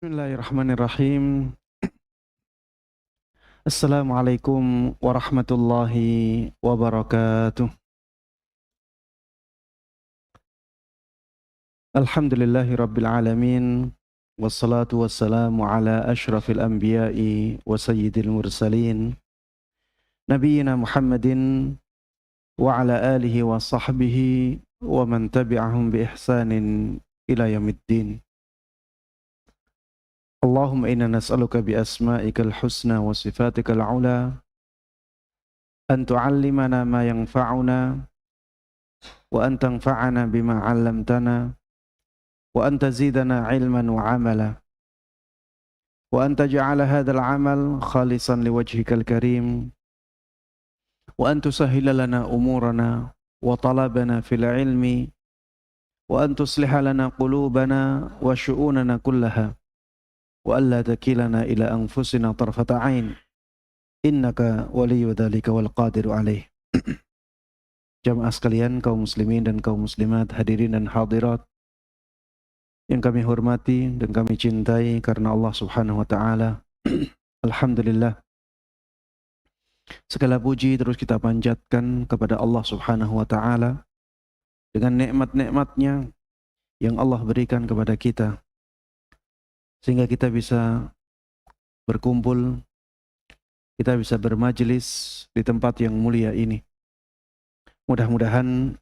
Bismillahirrahmanirrahim. Assalamualaikum warahmatullahi wabarakatuh. Alhamdulillahi rabbil alamin. Wassalatu wassalamu ala ashrafil anbiya'i wa sayyidil mursalin. Nabiyyina Muhammadin wa ala alihi wa sahbihi wa man tabi'ahum bi ihsanin ila yaumiddin. Allahumma inna nas'aluka bi asma'ikal husna wa sifatikal ula an tu'allimana ma yanfa'una wa an tanfa'ana bima 'allamtana wa an tazidana 'ilman wa 'amala wa an taj'ala hadzal 'amal khalisan liwajhikal karim wa an tusahhila lana umurana wa talabana fil 'ilmi wa an tusliha lana qulubana wa syu'unana kullaha wa alla takilana ila anfusina tarfata 'ain innaka waliyyu dzalika wal qadiru 'alaih. Jamaah sekalian, kaum muslimin dan kaum muslimat, hadirin dan hadirat yang kami hormati dan kami cintai karena Allah Subhanahu wa taala. Alhamdulillah, segala puji terus kita panjatkan kepada Allah Subhanahu wa taala dengan nikmat-nikmatnya yang Allah berikan kepada kita sehingga kita bisa berkumpul, kita bisa bermajelis di tempat yang mulia ini. Mudah-mudahan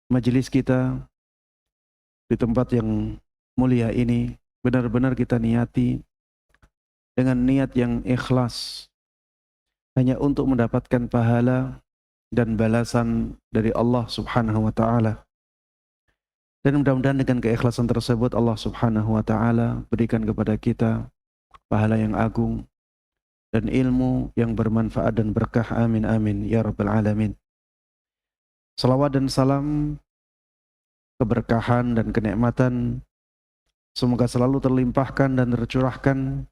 majelis kita di tempat yang mulia ini benar-benar kita niati dengan niat yang ikhlas, hanya untuk mendapatkan pahala dan balasan dari Allah Subhanahu wa taala. Dan mudah-mudahan dengan keikhlasan tersebut Allah Subhanahu wa taala berikan kepada kita pahala yang agung dan ilmu yang bermanfaat dan berkah. Amin amin ya rabbal alamin. Salawat dan salam, keberkahan dan kenikmatan semoga selalu terlimpahkan dan tercurahkan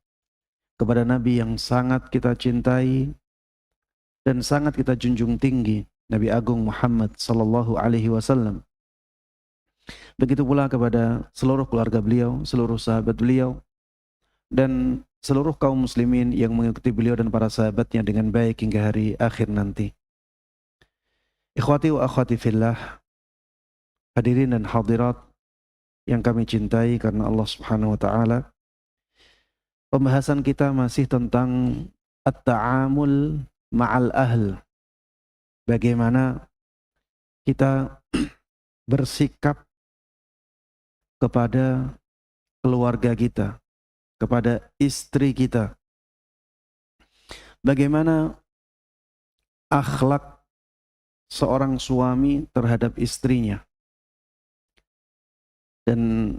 kepada Nabi yang sangat kita cintai dan sangat kita junjung tinggi, Nabi Agung Muhammad sallallahu alaihi wasallam. Begitu pula kepada seluruh keluarga beliau, seluruh sahabat beliau, dan seluruh kaum muslimin yang mengikuti beliau dan para sahabatnya dengan baik hingga hari akhir nanti. Ikhwati wa akhwati fillah, hadirin dan hadirat yang kami cintai karena Allah Subhanahu wa taala. Pembahasan kita masih tentang at-ta'amul ma'al ahl. Bagaimana kita bersikap kepada keluarga kita, kepada istri kita. Bagaimana akhlak seorang suami terhadap istrinya. Dan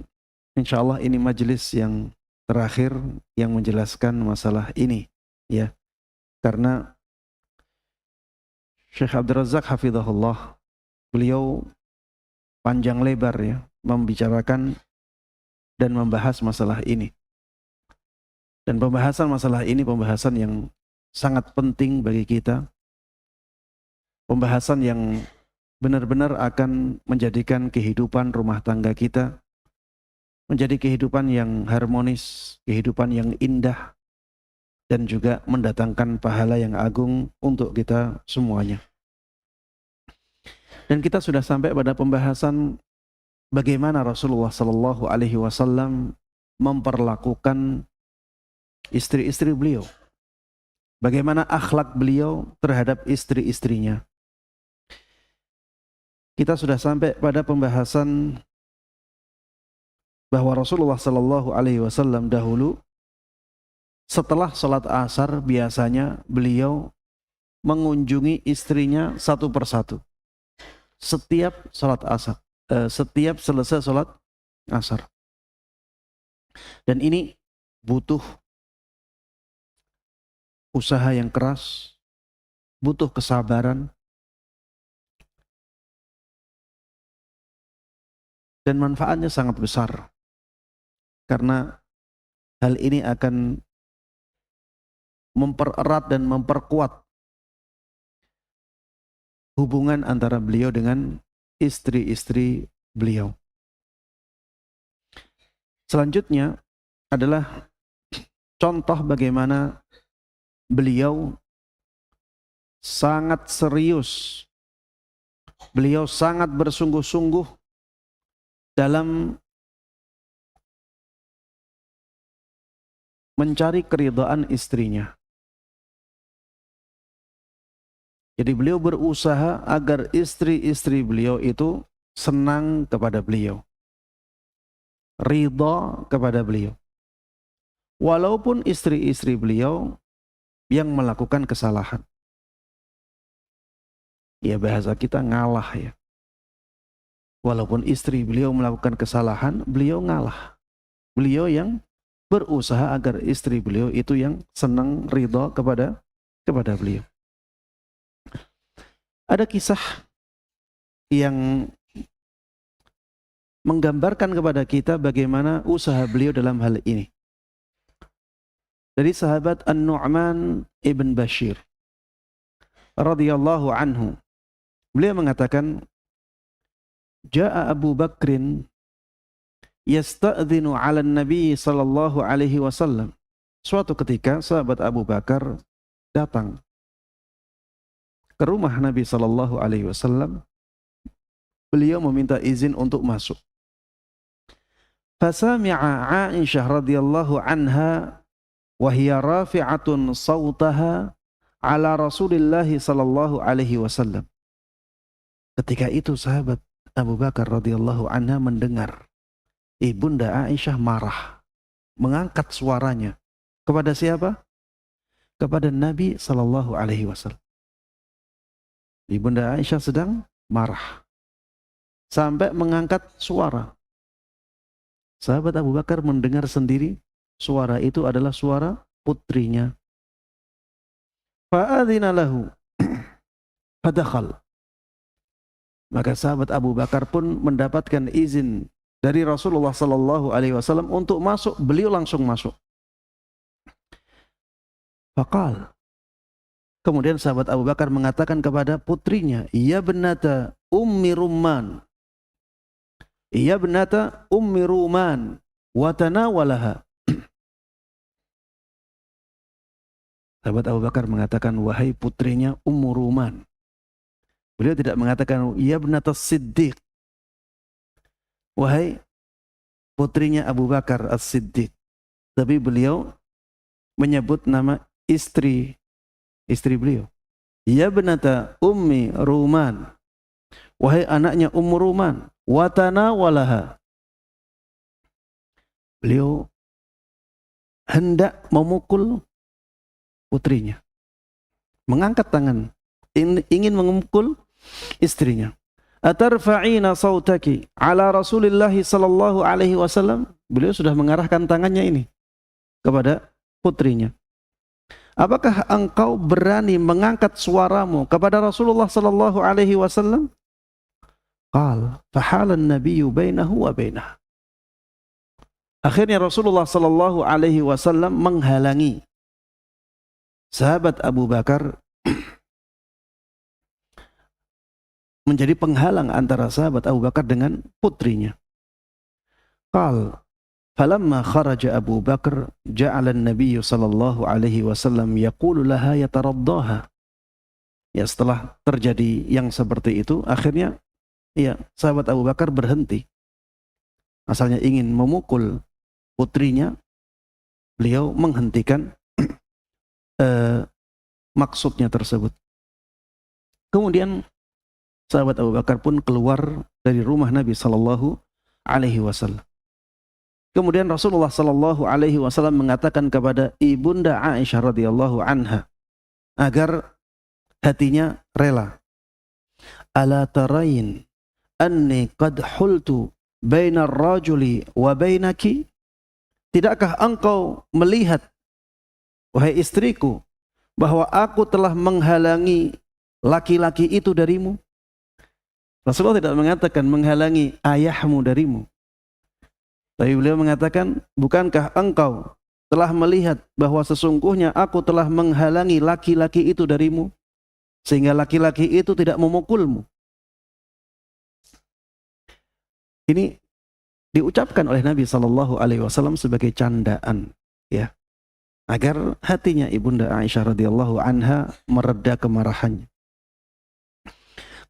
insya Allah ini majelis yang terakhir yang menjelaskan masalah ini, ya. Karena Syekh Abdul Razak hafizahullah, beliau panjang lebar ya membicarakan dan membahas masalah ini. Dan pembahasan masalah ini pembahasan yang sangat penting bagi kita. Pembahasan yang benar-benar akan menjadikan kehidupan rumah tangga kita menjadi kehidupan yang harmonis, kehidupan yang indah, dan juga mendatangkan pahala yang agung untuk kita semuanya. Dan kita sudah sampai pada pembahasan bagaimana Rasulullah Sallallahu Alaihi Wasallam memperlakukan istri-istri beliau, bagaimana akhlak beliau terhadap istri-istrinya. Kita sudah sampai pada pembahasan bahwa Rasulullah Sallallahu Alaihi Wasallam dahulu setelah sholat asar biasanya beliau mengunjungi istrinya satu persatu setiap sholat asar, setiap selesai sholat asar. Dan ini butuh usaha yang keras, butuh kesabaran, dan manfaatnya sangat besar. Karena hal ini akan mempererat dan memperkuat hubungan antara beliau dengan istri-istri beliau. Selanjutnya adalah contoh bagaimana beliau sangat serius, beliau sangat bersungguh-sungguh dalam mencari keridhaan istrinya. Jadi beliau berusaha agar istri-istri beliau itu senang kepada beliau, ridha kepada beliau. Walaupun istri-istri beliau yang melakukan kesalahan. Ya bahasa kita ngalah ya. Walaupun istri beliau melakukan kesalahan, beliau ngalah. Beliau yang berusaha agar istri beliau itu yang senang, ridha kepada beliau. Ada kisah yang menggambarkan kepada kita bagaimana usaha beliau dalam hal ini. Dari sahabat An-Nu'man ibn Bashir radhiyallahu anhu, beliau mengatakan, Ja'a Abu Bakrin yasta'dhinu 'ala Nabi sallallahu alaihi wasallam. Suatu ketika sahabat Abu Bakar datang ke rumah Nabi sallallahu alaihi wasallam. Beliau meminta izin untuk masuk. Fasami'a Aisyah radhiyallahu anha wa hiya rafi'atun sawtaha 'ala Rasulillah sallallahu alaihi wasallam. Ketika itu sahabat Abu Bakar radhiyallahu anha mendengar Ibunda Aisyah marah, mengangkat suaranya kepada siapa? Kepada Nabi sallallahu alaihi wasallam. Ibunda Aisyah sedang marah sampai mengangkat suara. Sahabat Abu Bakar mendengar sendiri suara itu adalah suara putrinya. Fa'adhina lahu fadakhal. Maka sahabat Abu Bakar pun mendapatkan izin dari Rasulullah sallallahu alaihi wasallam untuk masuk. Beliau langsung masuk. Faqal. Kemudian sahabat Abu Bakar mengatakan kepada putrinya, "Ya bnata Ummi Rumman. Ya bnata Ummi Ruman wa tanawalaha." Sahabat Abu Bakar mengatakan, "Wahai putrinya Ummu Ruman." Beliau tidak mengatakan, "Ya bnata Siddiq." Wahai putrinya Abu Bakar As-Siddiq. Tapi beliau menyebut nama istri beliau. Ya bnata Ummi Ruman. Wahai anaknya Ummu Ruman. Watana walaha. Beliau hendak memukul putrinya. Mengangkat tangan. Ingin memukul istrinya. Atarfa'ina sautaki ala Rasulillah sallallahu alaihi wasallam. Beliau sudah mengarahkan tangannya ini kepada putrinya. Apakah engkau berani mengangkat suaramu kepada Rasulullah sallallahu alaihi wasallam? Qal fahalan nabiyyu bainahu wa bainah. Akhirnya Rasulullah sallallahu alaihi wasallam menghalangi sahabat Abu Bakar, menjadi penghalang antara sahabat Abu Bakar dengan putrinya. Qal falamma kharaja Abu Bakar ja'ala an-nabiy sallallahu alaihi wasallam yaqulu laha yataraddaha. Ya, setelah terjadi yang seperti itu, akhirnya ya sahabat Abu Bakar berhenti. Asalnya ingin memukul putrinya, beliau menghentikan maksudnya tersebut. Kemudian sahabat Abu Bakar pun keluar dari rumah Nabi sallallahu alaihi wasallam. Kemudian Rasulullah sallallahu alaihi wasallam mengatakan kepada Ibunda Aisyah radhiyallahu anha agar hatinya rela. Ala tarain anni qad hultu bainar rajuli wa bainaki? Tidakkah engkau melihat, wahai istriku, bahwa aku telah menghalangi laki-laki itu darimu? Rasulullah tidak mengatakan menghalangi ayahmu darimu. Tapi beliau mengatakan, bukankah engkau telah melihat bahwa sesungguhnya aku telah menghalangi laki-laki itu darimu, sehingga laki-laki itu tidak memukulmu? Ini diucapkan oleh Nabi Shallallahu Alaihi Wasallam sebagai candaan, ya, agar hatinya ibunda Aisyah radhiyallahu anha mereda kemarahannya.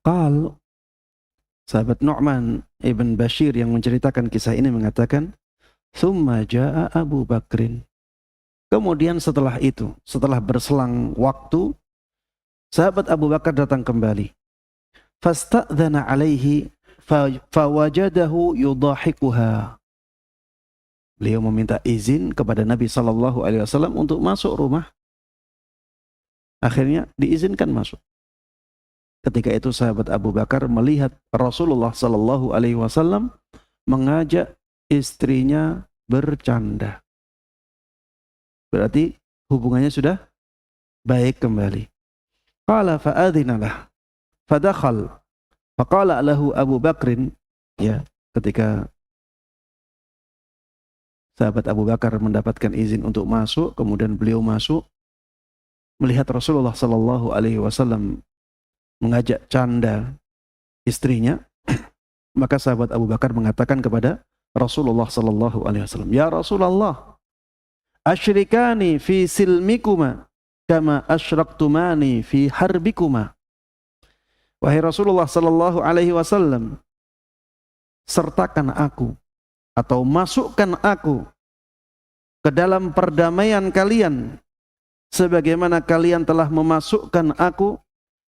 Qal, sahabat Nu'man ibn Bashir yang menceritakan kisah ini mengatakan, "Tsumma jaa Abu Bakrin." Kemudian setelah itu, setelah berselang waktu, sahabat Abu Bakar datang kembali. Fasta'dzana alaihi fawajadahu yudahikuha. Beliau meminta izin kepada Nabi Sallallahu Alaihi Wasallam untuk masuk rumah. Akhirnya diizinkan masuk. Ketika itu sahabat Abu Bakar melihat Rasulullah Sallallahu Alaihi Wasallam mengajak istrinya bercanda. Berarti hubungannya sudah baik kembali. Qala fa'adhinalah fadakhal faqala lahu Abu Bakrin, ya, ketika sahabat Abu Bakar mendapatkan izin untuk masuk, kemudian beliau masuk melihat Rasulullah Sallallahu Alaihi Wasallam mengajak canda istrinya, maka sahabat Abu Bakar mengatakan kepada Rasulullah Sallallahu Alaihi Wasallam, "Ya Rasulullah, asyrikani fi silmikuma kama asyraktumani fi harbikuma." Wahai Rasulullah Sallallahu Alaihi Wasallam, sertakan aku atau masukkan aku ke dalam perdamaian kalian sebagaimana kalian telah memasukkan aku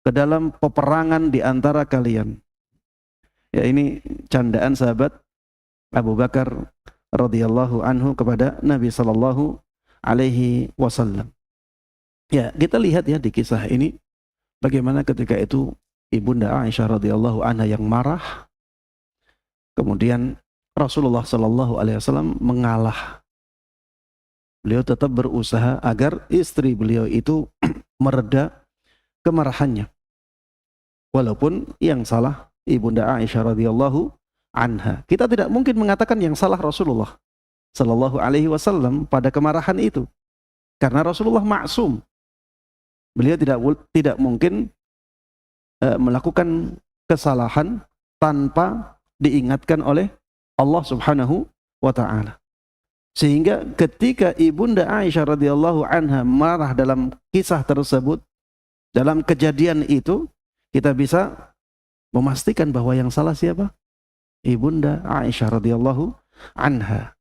ke dalam peperangan di antara kalian. Ya, ini candaan sahabat Abu Bakar radhiyallahu anhu kepada Nabi sallallahu alaihi wasallam. Ya, kita lihat ya di kisah ini bagaimana ketika itu ibunda Aisyah radhiyallahu anha yang marah, kemudian Rasulullah sallallahu alaihi wasallam mengalah. Beliau tetap berusaha agar istri beliau itu mereda kemarahannya. Walaupun yang salah ibunda Aisyah radhiyallahu anha. Kita tidak mungkin mengatakan yang salah Rasulullah sallallahu alaihi wasallam pada kemarahan itu. Karena Rasulullah maksum. Beliau tidak mungkin melakukan kesalahan tanpa diingatkan oleh Allah Subhanahu wa taala. Sehingga ketika ibunda Aisyah radhiyallahu anha marah dalam kisah tersebut, dalam kejadian itu, kita bisa memastikan bahwa yang salah siapa? Ibunda Aisyah radhiyallahu anha.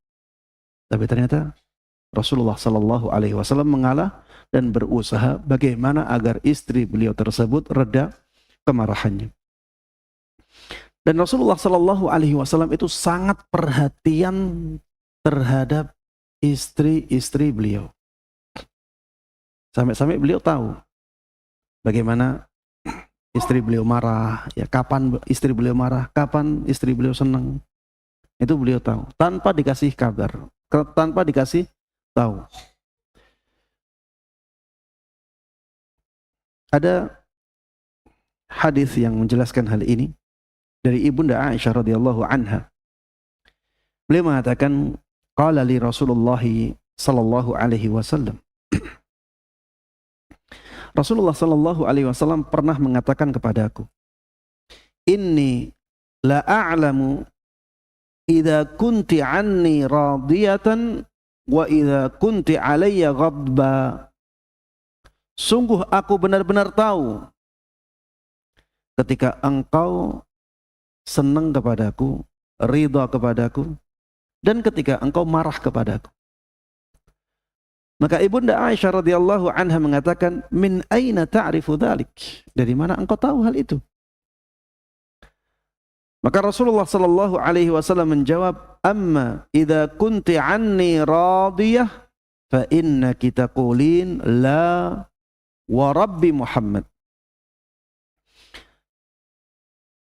Tapi ternyata Rasulullah sallallahu alaihi wasallam mengalah dan berusaha bagaimana agar istri beliau tersebut reda kemarahannya. Dan Rasulullah sallallahu alaihi wasallam itu sangat perhatian terhadap istri-istri beliau. Sampai-sampai beliau tahu bagaimana istri beliau marah, ya, kapan istri beliau marah, kapan istri beliau senang. Itu beliau tahu tanpa dikasih kabar, tanpa dikasih tahu. Ada hadis yang menjelaskan hal ini dari ibunda Aisyah radhiyallahu anha. Beliau mengatakan, qala li Rasulullah sallallahu alaihi wasallam. Rasulullah sallallahu alaihi wasallam pernah mengatakan kepadaku, "Inni la a'lamu idza kunti anni radiyatan wa idza kunti alayya ghadba." Sungguh aku benar-benar tahu ketika engkau senang kepadaku, ridha kepadaku, dan ketika engkau marah kepadaku. Maka ibunda Aisyah radhiyallahu anha mengatakan, "Min aina ta'rifu dzalik?" Dari mana engkau tahu hal itu? Maka Rasulullah sallallahu alaihi wasallam menjawab, "Amma idza kunti anni radiyah fa innaki taqulin la wa rabbi Muhammad."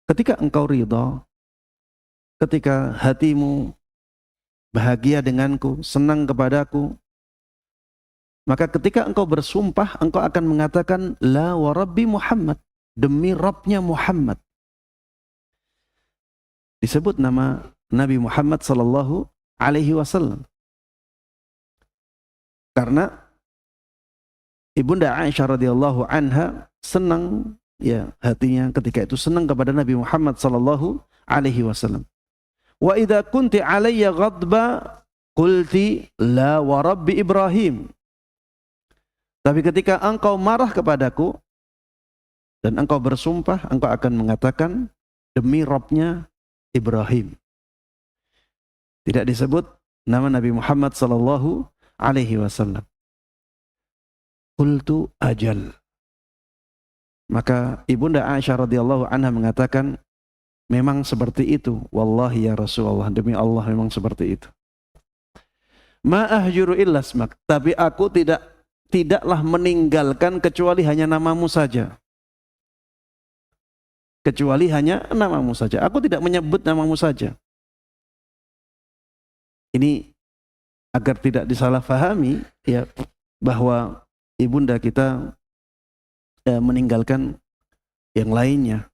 Ketika engkau ridha, ketika hatimu bahagia denganku, senang kepadaku, maka ketika engkau bersumpah, engkau akan mengatakan la wa rabbi Muhammad, demi Rabbnya Muhammad. Disebut nama Nabi Muhammad sallallahu alaihi wasallam. Karena ibunda Aisyah radhiyallahu anha senang, ya, hatinya ketika itu senang kepada Nabi Muhammad sallallahu alaihi wasallam. Wa idza kunti alayya ghadba qulti la wa rabbi Ibrahim. Tapi ketika engkau marah kepadaku dan engkau bersumpah, engkau akan mengatakan demi Rabbnya Ibrahim. Tidak disebut nama Nabi Muhammad sallallahu alaihi wasallam. Qultu ajal. Maka Ibunda Aisyah radhiyallahu anha mengatakan, memang seperti itu. Wallahi ya Rasulullah, demi Allah memang seperti itu. Ma ahjuru illa ismak. Tapi aku tidaklah meninggalkan kecuali hanya namamu saja. Kecuali hanya namamu saja. Aku tidak menyebut namamu saja. Ini agar tidak disalahfahami ya, bahwa ibunda kita meninggalkan yang lainnya.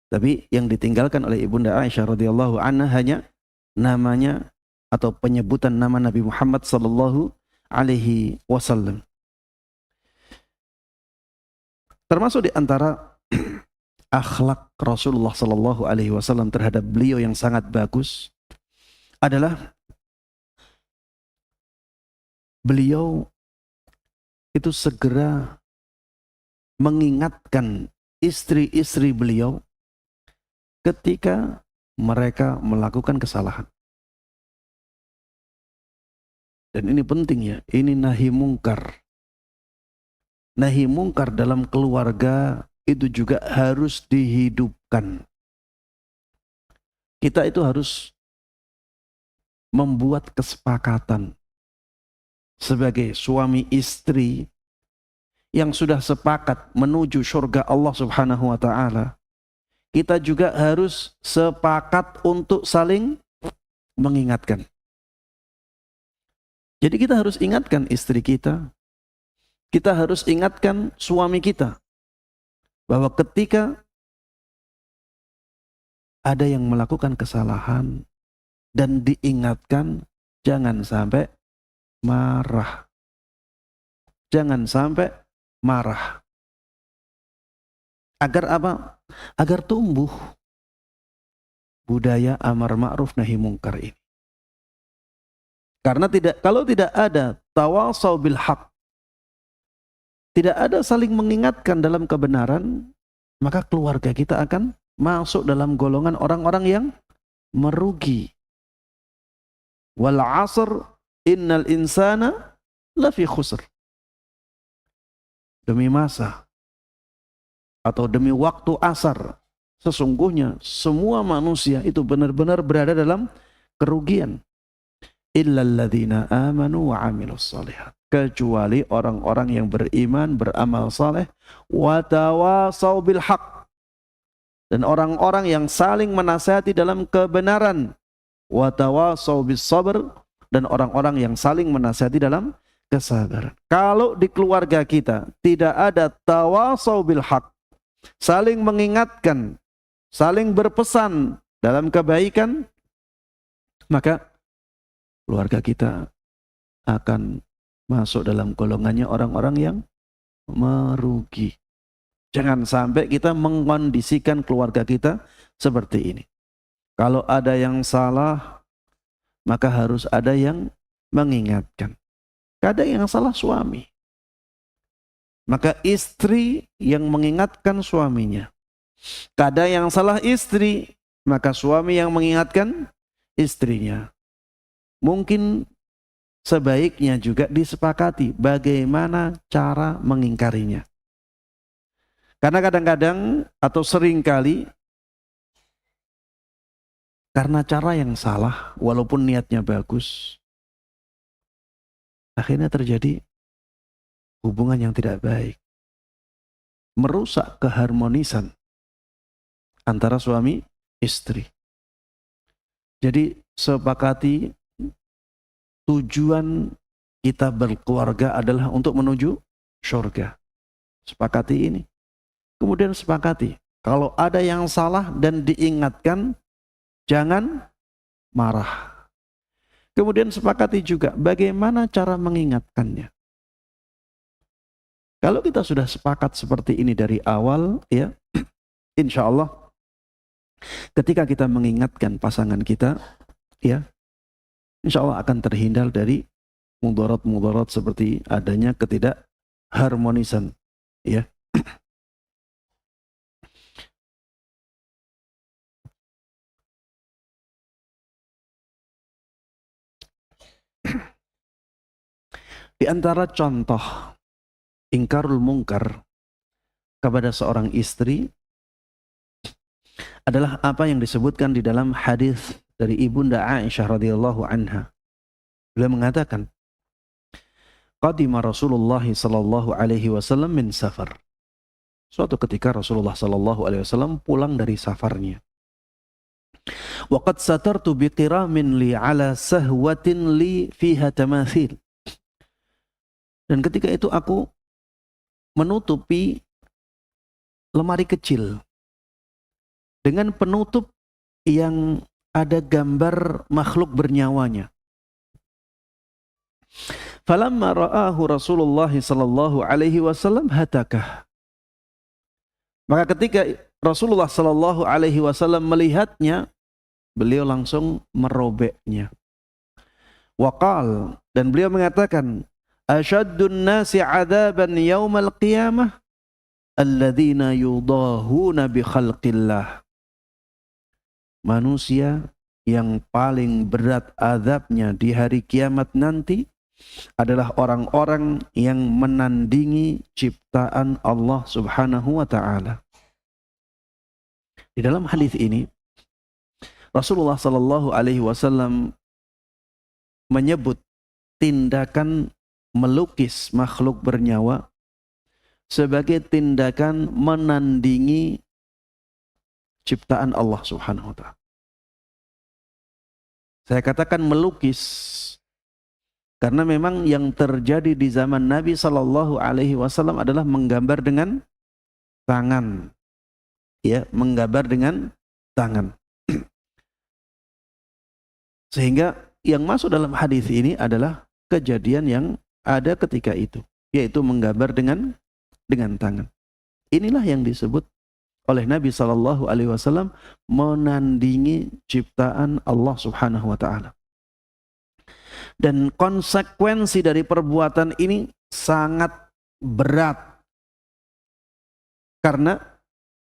Tapi yang ditinggalkan oleh Ibunda Aisyah radhiyallahu anha hanya namanya atau penyebutan nama Nabi Muhammad sallallahu alaihi wasallam. Termasuk di antara akhlak Rasulullah sallallahu alaihi wasallam terhadap beliau yang sangat bagus adalah beliau itu segera mengingatkan istri-istri beliau ketika mereka melakukan kesalahan. Dan ini penting ya, ini nahi mungkar. Nahi mungkar dalam keluarga itu juga harus dihidupkan. Kita itu harus membuat kesepakatan sebagai suami istri yang sudah sepakat menuju surga Allah Subhanahu wa taala. Kita juga harus sepakat untuk saling mengingatkan. Jadi kita harus ingatkan istri kita harus ingatkan suami kita bahwa ketika ada yang melakukan kesalahan dan diingatkan, jangan sampai marah. Jangan sampai marah. Agar apa? Agar tumbuh budaya amar ma'ruf nahi mungkar ini. Karena kalau tidak ada tawasau bil haq, tidak ada saling mengingatkan dalam kebenaran, maka keluarga kita akan masuk dalam golongan orang-orang yang merugi. Wal 'asr innal insana lafi khusr. Demi masa atau demi waktu asar, sesungguhnya semua manusia itu benar-benar berada dalam kerugian. Illal ladzina amanu wa 'amilus shalihat. Kecuali orang-orang yang beriman, beramal saleh, wa tawasau bil haq. Dan orang-orang yang saling menasihati dalam kebenaran, wa tawasau bis sabr, dan orang-orang yang saling menasihati dalam kesabaran. Kalau di keluarga kita tidak ada tawasau bil haq, saling mengingatkan, saling berpesan dalam kebaikan, maka keluarga kita akan masuk dalam golongannya orang-orang yang merugi. Jangan sampai kita mengkondisikan keluarga kita seperti ini. Kalau ada yang salah, maka harus ada yang mengingatkan. Kadang yang salah suami, maka istri yang mengingatkan suaminya. Kadang yang salah istri, maka suami yang mengingatkan istrinya. Mungkin sebaiknya juga disepakati bagaimana cara mengingkarinya. Karena kadang-kadang atau seringkali karena cara yang salah, walaupun niatnya bagus, akhirnya terjadi hubungan yang tidak baik. Merusak keharmonisan antara suami istri. Jadi sepakati tujuan kita berkeluarga adalah untuk menuju surga. Sepakati ini. Kemudian sepakati, kalau ada yang salah dan diingatkan, jangan marah. Kemudian sepakati juga bagaimana cara mengingatkannya. Kalau kita sudah sepakat seperti ini dari awal, ya, insya Allah Ketika kita mengingatkan pasangan kita, ya, insya Allah akan terhindar dari mudarat-mudarat seperti adanya ketidakharmonisan, ya. Di antara contoh ingkarul mungkar kepada seorang istri adalah apa yang disebutkan di dalam hadis dari Ibunda Aisyah radhiyallahu anha. Beliau mengatakan, qadima Rasulullah sallallahu alaihi wasallam min safar. Suatu ketika Rasulullah sallallahu alaihi wasallam pulang dari safarnya. Wa qad satartu biqiramin li ala sahwatin li fiha tamathil. Dan ketika itu aku menutupi lemari kecil dengan penutup yang ada gambar makhluk bernyawa. Falamma ra'ahu Rasulullah sallallahu alaihi wasallam hatakah. Maka ketika Rasulullah sallallahu alaihi wasallam melihatnya, beliau langsung merobeknya. Waqal, dan beliau mengatakan, asyaddun nasi 'adzaban yaumal qiyamah alladzina yudahuna bi khalqillah. Manusia yang paling berat azabnya di hari kiamat nanti adalah orang-orang yang menandingi ciptaan Allah Subhanahu wa taala. Di dalam hadis ini Rasulullah sallallahu alaihi wasallam menyebut tindakan melukis makhluk bernyawa sebagai tindakan menandingi ciptaan Allah Subhanahu wa taala. Saya katakan melukis karena memang yang terjadi di zaman Nabi sallallahu alaihi wasallam adalah menggambar dengan tangan. Ya, menggambar dengan tangan. Sehingga yang masuk dalam hadis ini adalah kejadian yang ada ketika itu, yaitu menggambar dengan tangan. Inilah yang disebut oleh Nabi sallallahu alaihi wasallam menandingi ciptaan Allah Subhanahu wa taala. Dan konsekuensi dari perbuatan ini sangat berat karena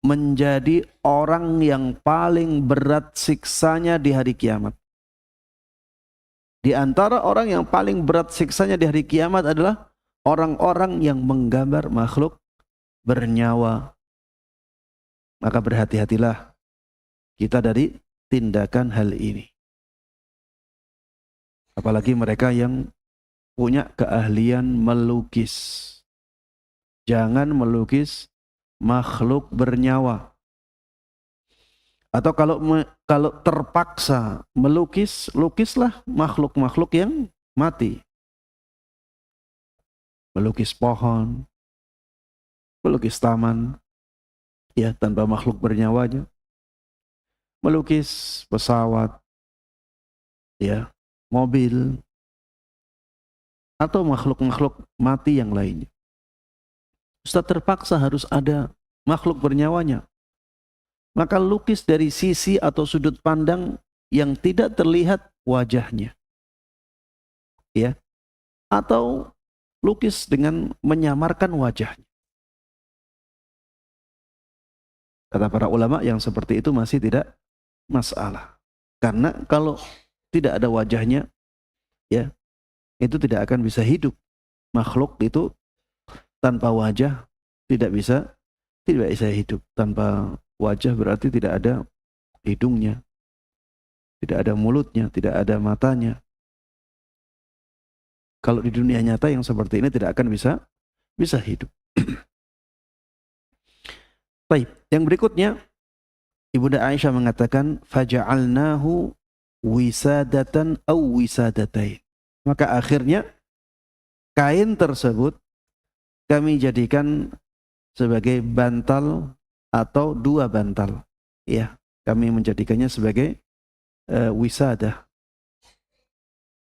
menjadi orang yang paling berat siksanya di hari kiamat. Di antara orang yang paling berat siksanya di hari kiamat adalah orang-orang yang menggambar makhluk bernyawa. Maka berhati-hatilah kita dari tindakan hal ini. Apalagi mereka yang punya keahlian melukis. Jangan melukis makhluk bernyawa. Atau kalau terpaksa melukis, lukislah makhluk-makhluk yang mati. Melukis pohon, melukis taman, ya tanpa makhluk bernyawa aja. Melukis pesawat, ya, mobil, atau makhluk-makhluk mati yang lainnya. Ustaz, terpaksa harus ada makhluk bernyawa. Maka lukis dari sisi atau sudut pandang yang tidak terlihat wajahnya. Ya. Atau lukis dengan menyamarkan wajahnya. Kata para ulama yang seperti itu masih tidak masalah. Karena kalau tidak ada wajahnya, ya, itu tidak akan bisa hidup. Makhluk itu tanpa wajah tidak bisa hidup. Tanpa wajah berarti tidak ada hidungnya, tidak ada mulutnya, tidak ada matanya. Kalau di dunia nyata yang seperti ini tidak akan bisa hidup. Baik, yang berikutnya Ibunda Aisyah mengatakan faja'alnahu wisadatan aw wisadatain. Maka akhirnya kain tersebut kami jadikan sebagai bantal atau dua bantal. Ya, kami menjadikannya sebagai wisadah.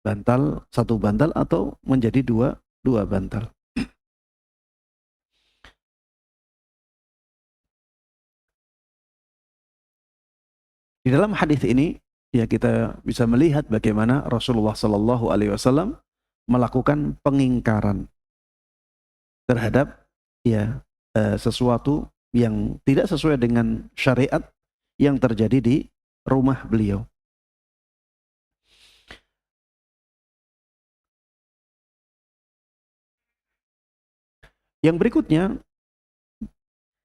Bantal, satu bantal atau menjadi dua bantal. Di dalam hadis ini ya kita bisa melihat bagaimana Rasulullah Sallallahu Alaihi Wasallam melakukan pengingkaran terhadap ya sesuatu yang tidak sesuai dengan syariat yang terjadi di rumah beliau. Yang berikutnya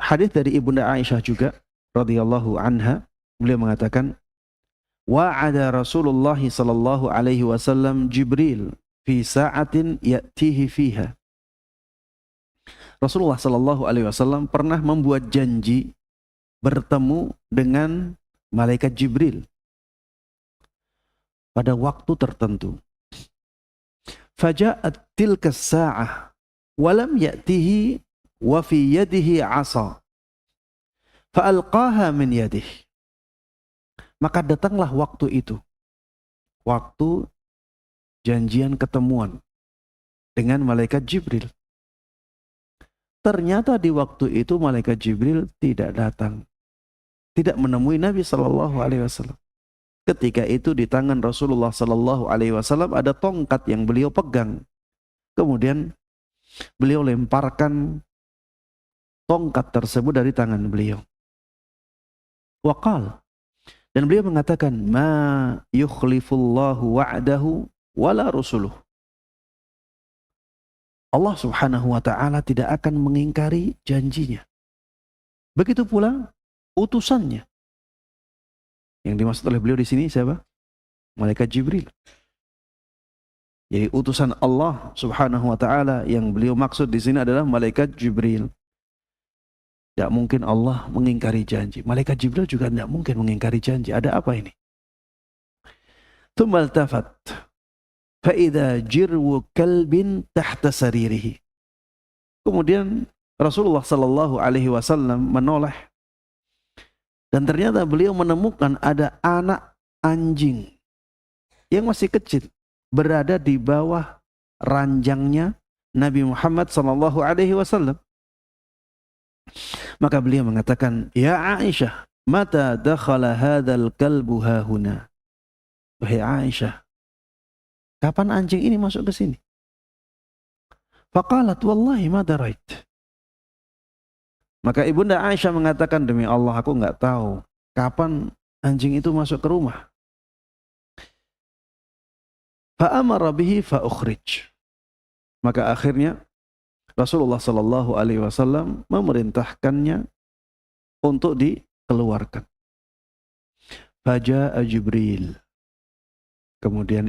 hadis dari Ibunda Aisyah juga radhiyallahu anha, beliau mengatakan wa'ada Rasulullah sallallahu alaihi wasallam Jibril fi sa'atin ya'tihi fiha. Rasulullah sallallahu alaihi wasallam pernah membuat janji bertemu dengan malaikat Jibril pada waktu tertentu. Faja'at tilka as-sa'ah wa lam ya'tihi wa fi yadihi 'asa. Fa'alqaha min yadihi. Maka datanglah waktu itu. Waktu janjian ketemuan dengan malaikat Jibril. Ternyata di waktu itu malaikat Jibril tidak datang. Tidak menemui Nabi sallallahu alaihi wasallam. Ketika itu di tangan Rasulullah sallallahu alaihi wasallam ada tongkat yang beliau pegang. Kemudian beliau lemparkan tongkat tersebut dari tangan beliau. Waqal, dan beliau mengatakan ma yukhlifullahu wa'dahu wala rusuluh. Allah Subhanahu wa taala tidak akan mengingkari janjinya. Begitu pula utusannya. Yang dimaksud oleh beliau di sini siapa? Malaikat Jibril. Jadi utusan Allah Subhanahu wa taala yang beliau maksud di sini adalah malaikat Jibril. Tidak mungkin Allah mengingkari janji. Malaikat Jibril juga tidak mungkin mengingkari janji. Ada apa ini? Tsumma altafat fa idza jirwu kalbin tahta saririhi. Kemudian Rasulullah sallallahu alaihi wasallam menoleh dan ternyata beliau menemukan ada anak anjing yang masih kecil berada di bawah ranjangnya Nabi Muhammad sallallahu alaihi wasallam. Maka beliau mengatakan, "Ya Aisyah, mata dakhala hadzal kalbu hahuna?" Wahai Aisyah, kapan anjing ini masuk ke sini? Faqalat wallahi ma darait. Maka Ibunda Aisyah mengatakan, demi Allah aku enggak tahu kapan anjing itu masuk ke rumah. Fa amara bihi fa ukhrij. Maka akhirnya Rasulullah sallallahu alaihi wasallam memerintahkannya untuk dikeluarkan. Faja'a Jibril. Kemudian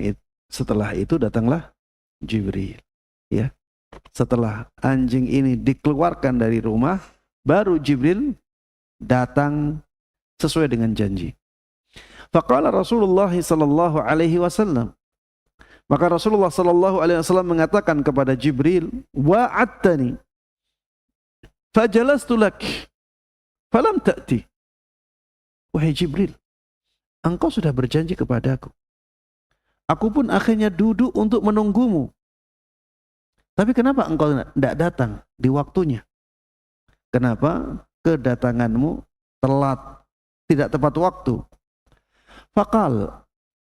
setelah itu datanglah Jibril. Ya. Setelah anjing ini dikeluarkan dari rumah, baru Jibril datang sesuai dengan janji. Faqala Rasulullah sallallahu alaihi wasallam. Maka Rasulullah sallallahu alaihi wasallam mengatakan kepada Jibril, "Wa'adtani fajalastu lak falam ta'ti." Wahai Jibril, engkau sudah berjanji kepadaku. Aku pun akhirnya duduk untuk menunggumu. Tapi kenapa engkau tidak datang di waktunya? Kenapa kedatanganmu telat, tidak tepat waktu? Faqal,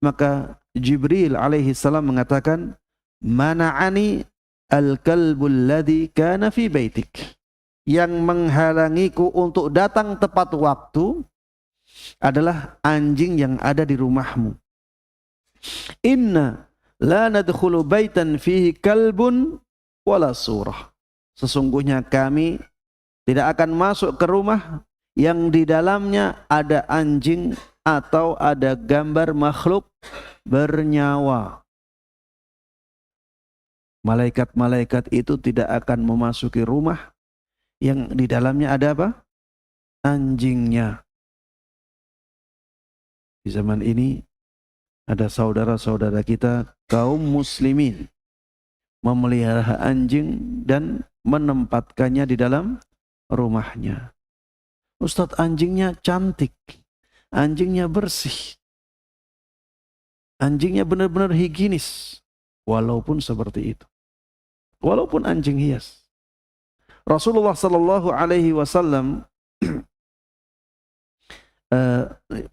maka Jibril alaihi salam mengatakan, "Mana'ani al-kalbul ladzi kana fi baitik." Yang menghalangiku untuk datang tepat waktu adalah anjing yang ada di rumahmu. Inna la nadkhulu baitan fihi kalbun wala surah. Sesungguhnya kami tidak akan masuk ke rumah yang di dalamnya ada anjing atau ada gambar makhluk bernyawa. Malaikat-malaikat itu tidak akan memasuki rumah yang di dalamnya ada apa? Anjingnya. Di zaman ini ada saudara-saudara kita kaum muslimin memelihara anjing dan menempatkannya di dalam rumahnya. Ustadz, anjingnya cantik, anjingnya bersih, anjingnya benar-benar higienis. Walaupun seperti itu, walaupun anjing hias, Rasulullah sallallahu alaihi wasallam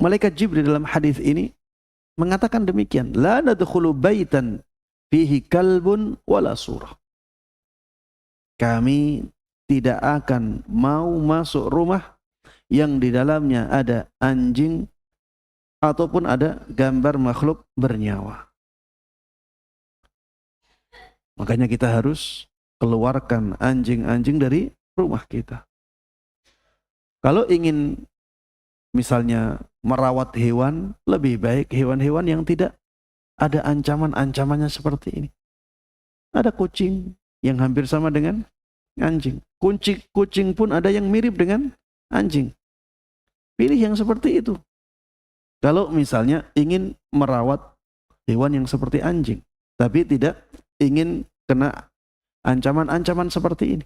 Malaikat Jibril dalam hadis ini mengatakan demikian, la nadkhulu baitan fihi kalbun wala surah. Kami tidak akan mau masuk rumah yang di dalamnya ada anjing ataupun ada gambar makhluk bernyawa. Makanya kita harus keluarkan anjing-anjing dari rumah kita. Kalau ingin misalnya merawat hewan, lebih baik hewan-hewan yang tidak ada ancaman-ancamannya seperti ini. Ada kucing yang hampir sama dengan anjing. Kucing pun ada yang mirip dengan anjing. Pilih yang seperti itu. Kalau misalnya ingin merawat hewan yang seperti anjing, tapi tidak ingin kena ancaman-ancaman seperti ini.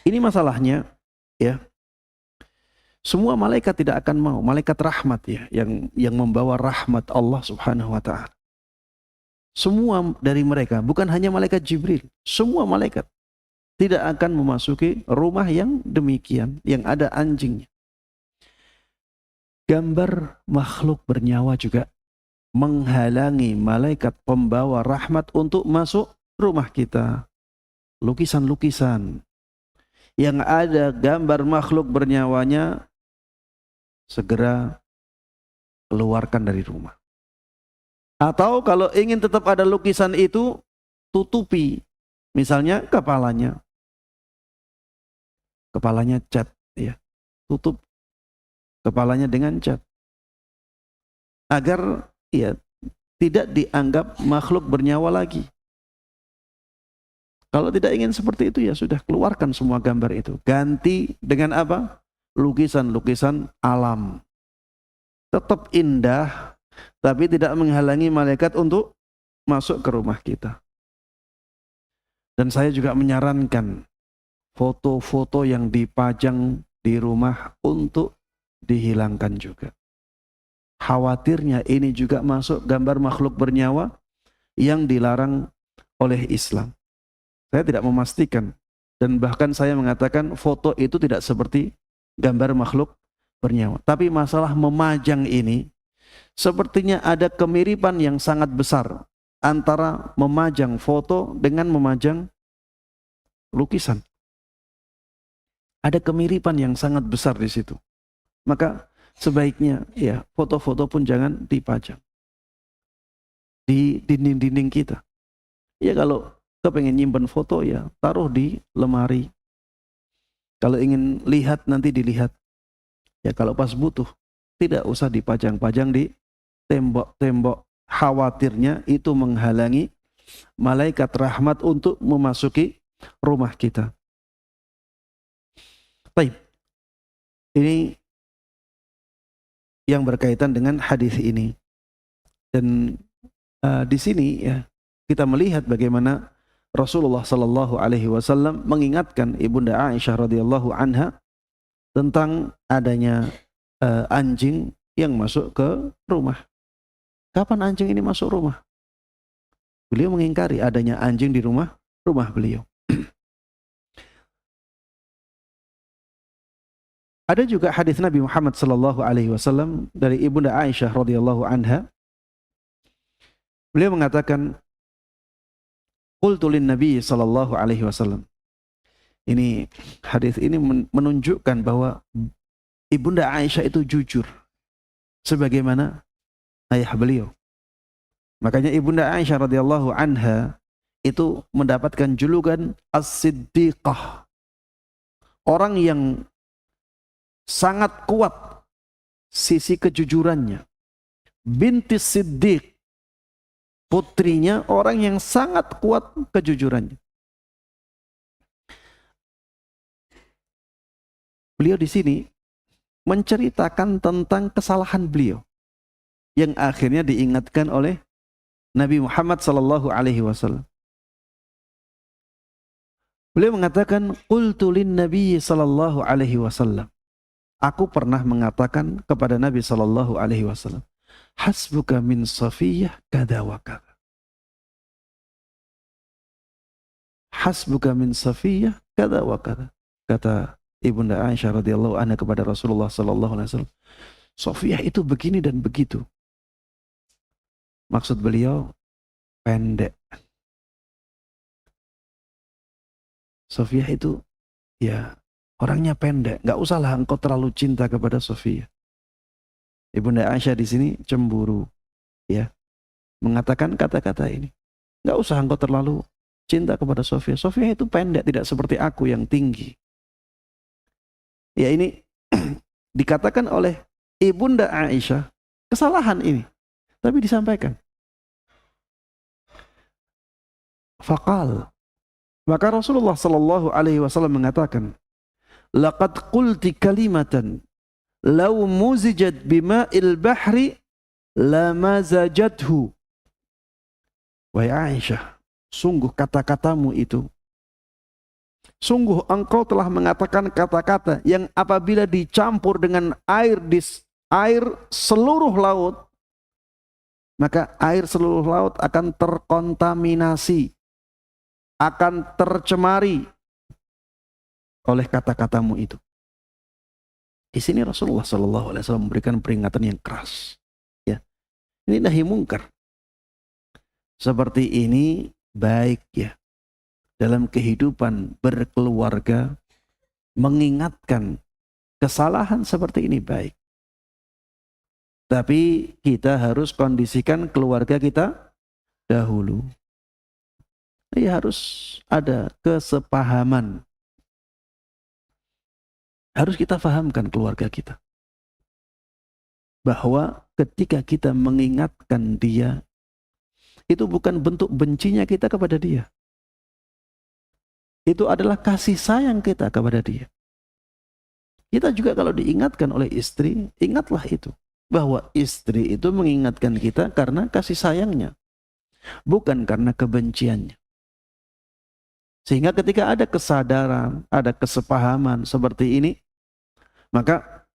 Ini masalahnya, ya. Semua malaikat tidak akan mau, malaikat rahmat ya, yang membawa rahmat Allah Subhanahu wa taala. Semua dari mereka, bukan hanya malaikat Jibril, semua malaikat tidak akan memasuki rumah yang demikian, yang ada anjingnya. Gambar makhluk bernyawa juga menghalangi malaikat pembawa rahmat untuk masuk rumah kita. Lukisan-lukisan yang ada gambar makhluk bernyawa segera keluarkan dari rumah. Atau kalau ingin tetap ada lukisan itu, tutupi. Misalnya kepalanya cat, ya. Tutup kepalanya dengan cat. Agar ya tidak dianggap makhluk bernyawa lagi. Kalau tidak ingin seperti itu ya sudah, keluarkan semua gambar itu. Ganti dengan apa? Lukisan-lukisan alam. Tetap indah, tapi tidak menghalangi malaikat untuk masuk ke rumah kita. Dan saya juga menyarankan foto-foto yang dipajang di rumah untuk dihilangkan juga. Khawatirnya ini juga masuk gambar makhluk bernyawa yang dilarang oleh Islam. Saya tidak memastikan, dan bahkan saya mengatakan foto itu tidak seperti gambar makhluk bernyawa. Tapi masalah memajang ini sepertinya ada kemiripan yang sangat besar antara memajang foto dengan memajang lukisan. Ada kemiripan yang sangat besar di situ. Maka sebaiknya ya foto-foto pun jangan dipajang di dinding-dinding kita. Ya kalau kepengen nyimpen foto ya taruh di lemari. Kalau ingin lihat nanti dilihat. Ya kalau pas butuh tidak usah dipajang-pajang di tembok-tembok. Khawatirnya itu menghalangi malaikat rahmat untuk memasuki rumah kita. Baik. Ini yang berkaitan dengan hadis ini. Dan di sini ya kita melihat bagaimana Rasulullah sallallahu alaihi wasallam mengingatkan Ibunda Aisyah radhiyallahu anha tentang adanya anjing yang masuk ke rumah. Kapan anjing ini masuk rumah? Beliau mengingkari adanya anjing di rumah beliau. Ada juga hadis Nabi Muhammad sallallahu alaihi wasallam dari Ibunda Aisyah radhiyallahu anha. Beliau mengatakan, qultu lin Nabi sallallahu alaihi wasallam. Ini hadis ini menunjukkan bahwa Ibunda Aisyah itu jujur sebagaimana ayah beliau. Makanya Ibunda Aisyah radhiyallahu anha itu mendapatkan julukan As-Siddiqah. Orang yang sangat kuat sisi kejujurannya. Binti Siddiq, putrinya orang yang sangat kuat kejujurannya. Beliau di sini menceritakan tentang kesalahan beliau yang akhirnya diingatkan oleh Nabi Muhammad sallallahu alaihi wasallam. Beliau mengatakan, qultu lin Nabi sallallahu alaihi wasallam. Aku pernah mengatakan kepada Nabi sallallahu alaihi wasallam, hasbuka min Safiyyah kada wa kada. Hasbuka min Safiyyah kada wa kada. Kata Ibunda Aisyah radhiyallahu anha kepada Rasulullah sallallahu alaihi wasallam, Sofiyah itu begini dan begitu. Maksud beliau pendek. Sofiyah itu ya orangnya pendek, nggak usahlah engkau terlalu cinta kepada Sofiyah. Ibunda Aisyah di sini cemburu, ya, mengatakan kata-kata ini. Nggak usah engkau terlalu cinta kepada Sofiyah. Sofiyah itu pendek, tidak seperti aku yang tinggi. Ya ini dikatakan oleh Ibunda Aisyah, kesalahan ini, tapi disampaikan. Faqal, maka Rasulullah sallallahu alaihi wasallam mengatakan, laqad qulti kalimatan law muzijat bima'il bahri lamazajathu. Wahai Aisyah, sungguh kata-katamu itu, sungguh engkau telah mengatakan kata-kata yang apabila dicampur dengan air seluruh laut, maka air seluruh laut akan terkontaminasi, akan tercemari oleh kata-katamu itu. Di sini Rasulullah Sallallahu Alaihi Wasallam memberikan peringatan yang keras. Ya, ini nahi mungkar. Seperti ini baik ya dalam kehidupan berkeluarga, mengingatkan kesalahan seperti ini baik. Tapi kita harus kondisikan keluarga kita dahulu. Ya, harus ada kesepahaman. Harus kita fahamkan keluarga kita bahwa ketika kita mengingatkan dia, itu bukan bentuk bencinya kita kepada dia. Itu adalah kasih sayang kita kepada dia. Kita juga kalau diingatkan oleh istri, ingatlah itu, bahwa istri itu mengingatkan kita karena kasih sayangnya, bukan karena kebenciannya. Sehingga ketika ada kesadaran, ada kesepahaman seperti ini, maka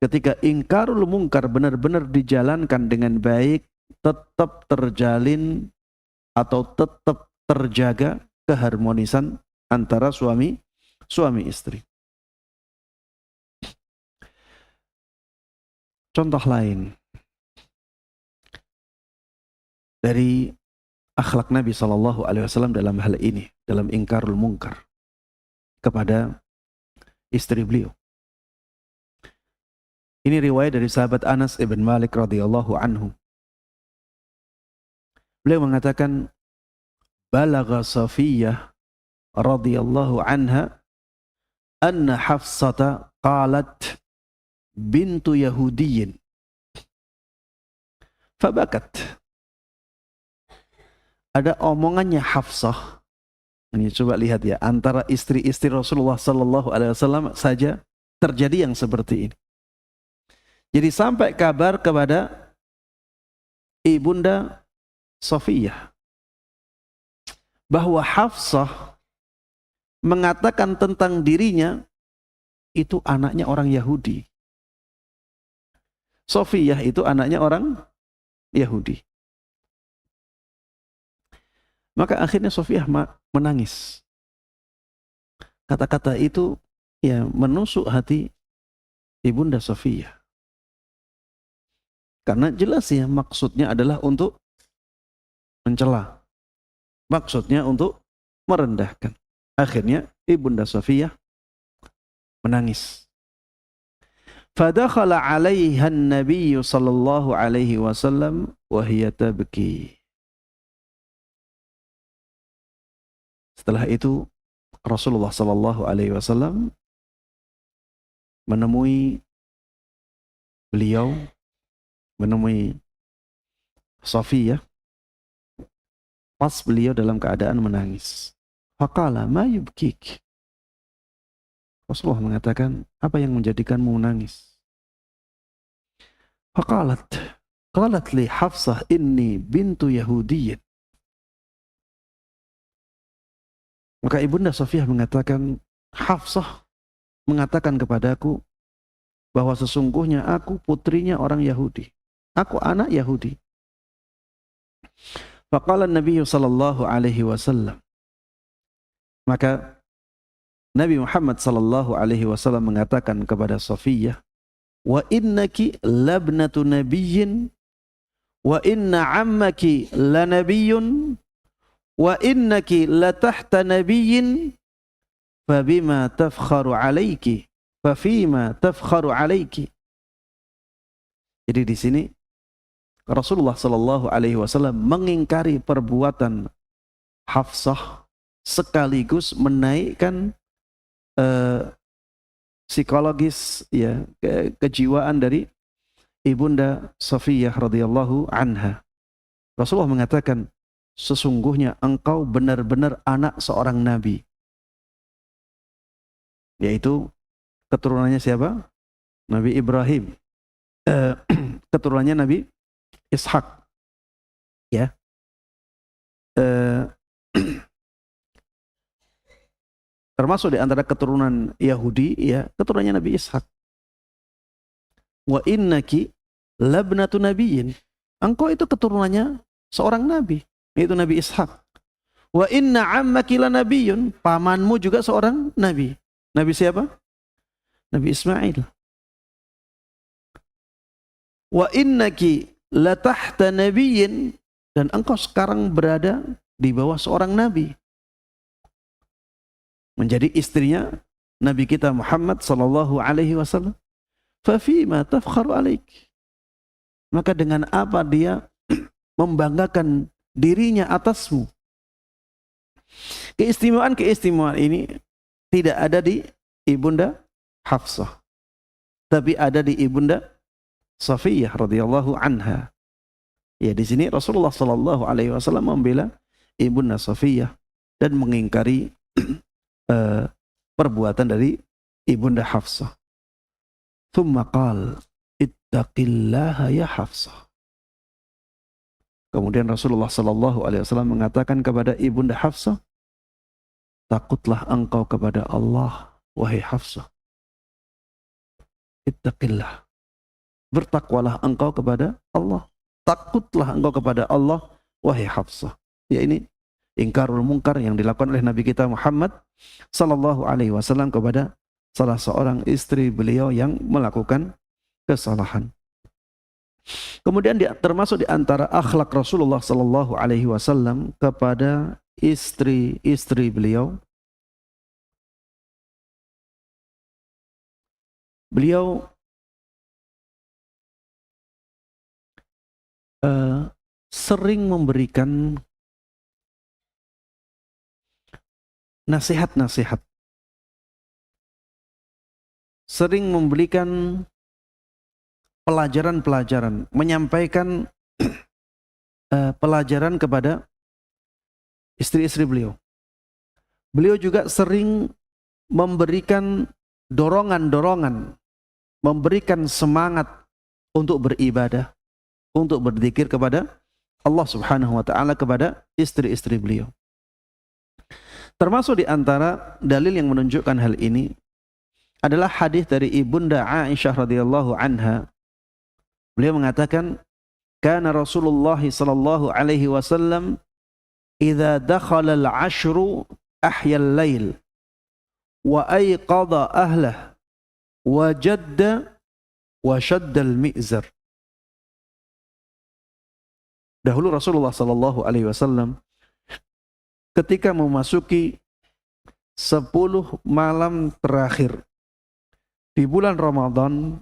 ketika ingkarul mungkar benar-benar dijalankan dengan baik, tetap terjalin atau tetap terjaga keharmonisan antara suami istri. Contoh lain dari akhlak Nabi Shallallahu Alaihi Wasallam dalam hal ini, dalam ingkarul mungkar kepada istri beliau. Ini riwayat dari sahabat Anas ibn Malik radhiyallahu anhu. Beliau mengatakan, balagha Safiyah radhiyallahu anha anna Hafsata qalat bintu Yahudiyyin fabakat. Ada omongannya Hafsah. Ini coba lihat ya, antara istri-istri Rasulullah sallallahu alaihi wasallam saja terjadi yang seperti ini. Jadi sampai kabar kepada Ibunda Safiyah bahwa Hafsah mengatakan tentang dirinya itu anaknya orang Yahudi. Safiyah itu anaknya orang Yahudi. Maka akhirnya Safiyah menangis. Kata-kata itu ya menusuk hati Ibunda Safiyah. Karena jelas ya maksudnya adalah untuk mencela. Maksudnya untuk merendahkan. Akhirnya Ibunda Safiyah menangis. Fadakhala 'alaiha an-nabiy sallallahu alaihi wasallam wa hiya tabki. Setelah itu Rasulullah sallallahu alaihi wasallam menemui beliau, menemui Safiyah pas beliau dalam keadaan menangis. Faqala ma yubkik. Rasulullah mengatakan, apa yang menjadikanmu menangis? Qalat li Hafsah inni bintu Yahudiyyin. Maka Ibunda Safiyah mengatakan, Hafsah mengatakan kepadaku bahwa sesungguhnya aku putrinya orang Yahudi. Aku anak Yahudi. Faqala Nabi sallallahu alaihi wasallam. Maka Nabi Muhammad sallallahu alaihi wasallam mengatakan kepada Safiyah, "Wa innaki labnatu nabiyyin wa inna ammaki lanabiyyun wa innaki latahta nabiyyin fabima tafkharu alayki fafima tafkharu alayki." Jadi di sini Rasulullah sallallahu alaihi wasallam mengingkari perbuatan Hafsah sekaligus menaikkan psikologis ya kejiwaan dari ibunda Safiyah radhiyallahu anha. Rasulullah mengatakan, sesungguhnya engkau benar-benar anak seorang nabi, yaitu keturunannya siapa? Nabi Ibrahim, keturunannya Nabi Ishak, ya. Termasuk di antara keturunan Yahudi, ya, keturunannya Nabi Ishak. Wa innaki labnatu nabiyyin. Engkau itu keturunannya seorang nabi, yaitu Nabi Ishak. Wa inna ammaki lanabiyyun. Pamanmu juga seorang nabi. Nabi siapa? Nabi Ismail. Wa innaki latahta nabiyyin. Dan engkau sekarang berada di bawah seorang nabi, menjadi istrinya Nabi kita Muhammad sallallahu alaihi wasallam. Fa fima tafkharu alaik. Maka dengan apa dia membanggakan dirinya atasmu? Keistimewaan ini tidak ada di ibunda Hafsah, tapi ada di ibunda Safiyah radhiyallahu anha. Ya, di sini Rasulullah sallallahu alaihi wasallam membela ibunda Safiyah dan mengingkari perbuatan dari ibunda Hafsah. Thumma qal ittaqillaha ya Hafsah. Kemudian Rasulullah sallallahu alaihi wasallam mengatakan kepada ibunda Hafsah, takutlah engkau kepada Allah wahai Hafsah. Ittaqillah. Bertakwalah engkau kepada Allah. Takutlah engkau kepada Allah wahai Hafsah. Ya, ini ingkarul munkar yang dilakukan oleh Nabi kita Muhammad sallallahu alaihi wasallam kepada salah seorang istri beliau yang melakukan kesalahan. Kemudian termasuk di antara akhlak Rasulullah sallallahu alaihi wasallam kepada istri-istri beliau, beliau sering memberikan nasihat-nasihat, sering memberikan pelajaran-pelajaran, menyampaikan pelajaran kepada istri-istri beliau. Beliau juga sering memberikan dorongan-dorongan, memberikan semangat untuk beribadah, untuk berzikir kepada Allah Subhanahu wa taala kepada istri-istri beliau. Termasuk di antara dalil yang menunjukkan hal ini adalah hadis dari ibunda Aisyah radhiyallahu anha. Beliau mengatakan, "Kana Rasulullah sallallahu alaihi wasallam idza dakhala al-'ashru ahya al-lail wa ayqadha ahlah wa jadda wa shadda al-mi'zar." Dahulu Rasulullah sallallahu alaihi wasallam ketika memasuki 10 malam terakhir di bulan Ramadan,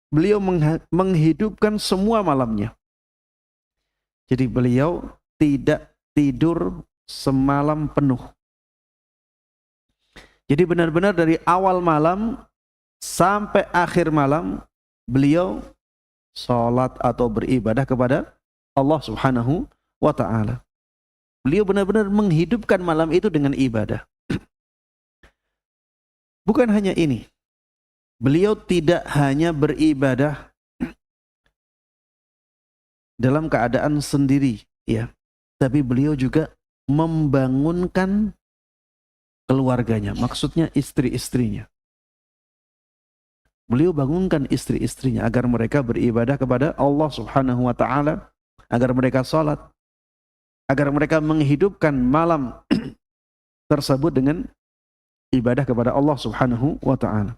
beliau menghidupkan semua malamnya. Jadi beliau tidak tidur semalam penuh. Jadi benar-benar dari awal malam sampai akhir malam beliau salat atau beribadah kepada Allah Subhanahu wa taala. Beliau benar-benar menghidupkan malam itu dengan ibadah. Bukan hanya ini. Beliau tidak hanya beribadah dalam keadaan sendiri, ya, tapi beliau juga membangunkan keluarganya, maksudnya istri-istrinya. Beliau bangunkan istri-istrinya agar mereka beribadah kepada Allah Subhanahu wa taala, agar mereka salat, agar mereka menghidupkan malam tersebut dengan ibadah kepada Allah Subhanahu wa taala.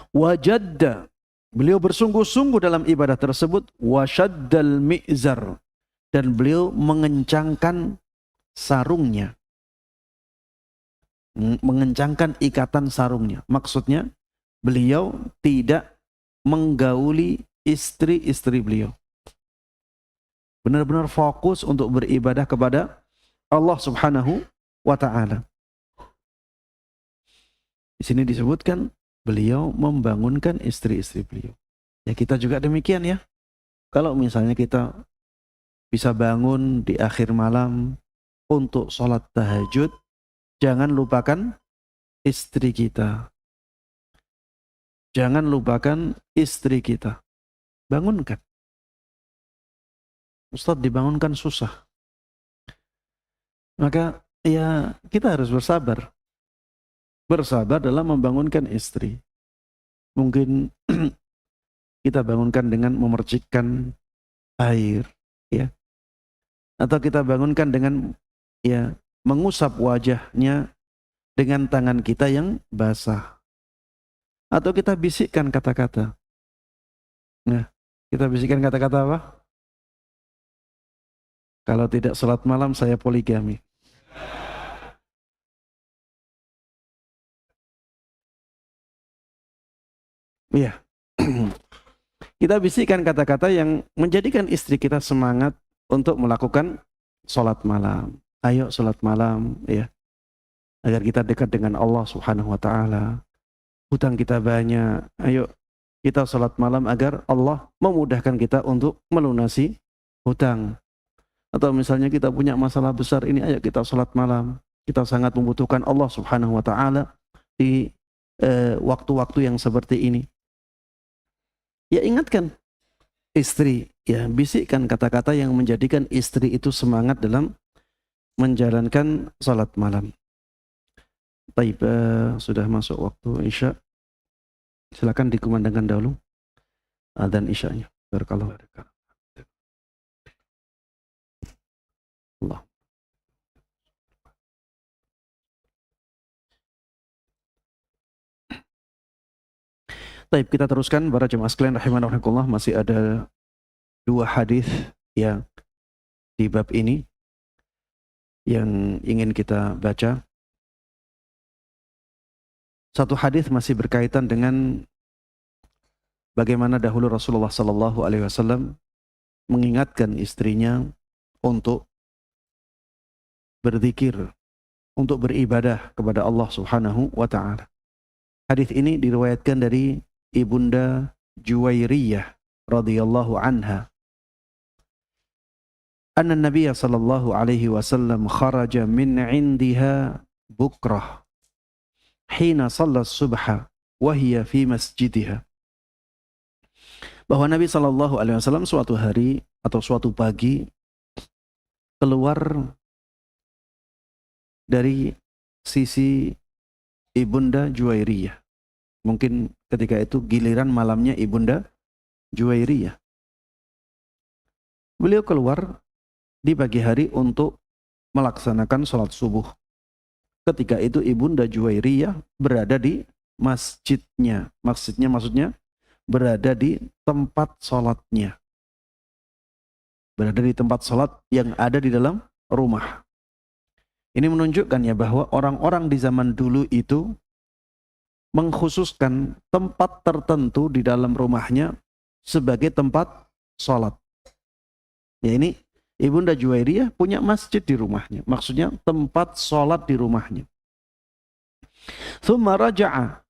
Wajadda, beliau bersungguh-sungguh dalam ibadah tersebut, wasyaddal mi'zar, dan beliau mengencangkan sarungnya, mengencangkan ikatan sarungnya. Maksudnya beliau tidak menggauli istri-istri beliau. Benar-benar fokus untuk beribadah kepada Allah Subhanahu wa taala. Di sini disebutkan beliau membangunkan istri-istri beliau. Ya, kita juga demikian ya. Kalau misalnya kita bisa bangun di akhir malam untuk sholat tahajud, jangan lupakan istri kita. Jangan lupakan istri kita. Bangunkan. Ustadz, dibangunkan susah. Maka ya kita harus bersabar. Bersabar dalam membangunkan istri. Mungkin kita bangunkan dengan memercikkan air, ya. Atau kita bangunkan dengan ya mengusap wajahnya dengan tangan kita yang basah. Atau kita bisikkan kata-kata. Nah, kita bisikkan kata-kata apa? Kalau tidak sholat malam saya poligami. Iya. Kita bisikkan kata-kata yang menjadikan istri kita semangat untuk melakukan sholat malam. Ayo sholat malam, ya. Agar kita dekat dengan Allah Subhanahu wa taala. Hutang kita banyak. Ayo kita sholat malam agar Allah memudahkan kita untuk melunasi hutang. Atau misalnya kita punya masalah besar ini, ayo kita sholat malam. Kita sangat membutuhkan Allah Subhanahu wa taala di waktu-waktu yang seperti ini. Ya, ingatkan istri, ya, bisikkan kata-kata yang menjadikan istri itu semangat dalam menjalankan salat malam. Baik, sudah masuk waktu Isya. Silakan dikumandangkan dahulu adzan Isyanya. Barakallahu fiik. Allah. Baik, kita teruskan para jemaah sekalian rahimanahumullah. Masih ada 2 hadis yang di bab ini yang ingin kita baca. Satu hadis masih berkaitan dengan bagaimana dahulu Rasulullah sallallahu alaihi wasallam mengingatkan istrinya untuk berzikir, untuk beribadah kepada Allah Subhanahu wa taala. Hadis ini diriwayatkan dari Ibunda Juwairiyah radhiyallahu anha. Anna Nabiy sallallahu alaihi wasallam kharaja min 'indiha bukrah hina shalla subha wa hiya fi masjidiha. Bahwa Nabi sallallahu alaihi wasallam suatu hari atau suatu pagi keluar dari sisi Ibunda Juwairiyah. Mungkin ketika itu giliran malamnya Ibunda Juwairiyah. Beliau keluar di pagi hari untuk melaksanakan sholat subuh. Ketika itu Ibunda Juwairiyah berada di masjidnya. Maksudnya berada di tempat sholatnya. Berada di tempat sholat yang ada di dalam rumah. Ini menunjukkan ya bahwa orang-orang di zaman dulu itu mengkhususkan tempat tertentu di dalam rumahnya sebagai tempat sholat. Ya, ini Ibunda Juwairiyah punya masjid di rumahnya. Maksudnya tempat sholat di rumahnya. Thumma raja'a